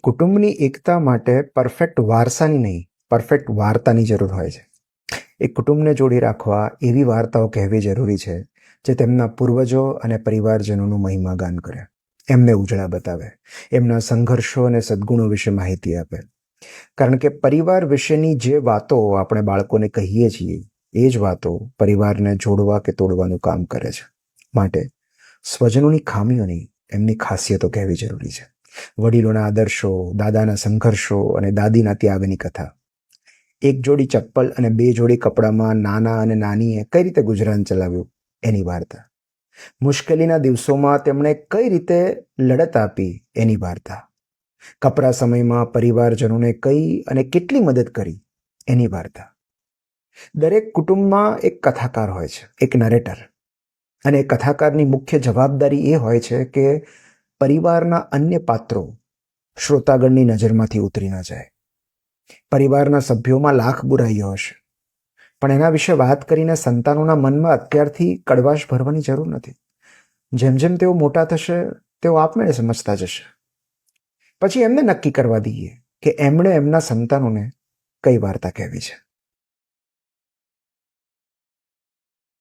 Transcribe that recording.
કુટુંબની એકતા માટે પરફેક્ટ વારસાની નહીં, પરફેક્ટ વાર્તાની જરૂર હોય છે. એક કુટુંબને જોડી રાખવા એવી વાર્તાઓ કહેવી જરૂરી છે જે તેમના પૂર્વજો અને પરિવારજનોનું મહિમાગાન કરે, એમને ઉજળા બતાવે, એમના સંઘર્ષો અને સદ્ગુણો વિશે માહિતી આપે. કારણ કે પરિવાર વિશેની જે વાતો આપણે બાળકોને કહીએ છીએ એ જ વાતો પરિવારને જોડવા કે તોડવાનું કામ કરે છે. માટે સ્વજનોની ખામીઓ નહીં, એમની ખાસિયતો કહેવી જરૂરી છે. વડીલોના આદર્શો, દાદાના સંઘર્ષો અને દાદીના ત્યાગની કથા. એક જોડી ચપ્પલ અને બે જોડી કપડામાં નાના અને નાનીએ કઈ રીતે ગુજરાન ચલાવ્યું એની વાર્તા. મુશ્કેલીના દિવસોમાં તેમણે કઈ રીતે લડત આપી એની વાર્તા. કપરા સમયમાં પરિવારજનોને કઈ અને કેટલી મદદ કરી એની વાર્તા. દરેક કુટુંબમાં એક કથાકાર હોય છે, એક નરેટર. અને કથાકારની મુખ્ય જવાબદારી એ હોય છે કે પરિવારના અન્ય પાત્રો શ્રોતાગણની નજરમાંથી ઉતરી ન જાય. પરિવારના સભ્યોમાં લાખ બુરાઈઓ હશે, પણ એના વિશે વાત કરીને સંતાનોના મનમાં અત્યારથી કડવાશ ભરવાની જરૂર નથી. જેમ જેમ તેઓ મોટા થશે તેઓ આપમેળે સમજતા જશે. પછી એમને નક્કી કરવા દઈએ કે એમણે એમના સંતાનોને કઈ વાર્તા કહેવી છે.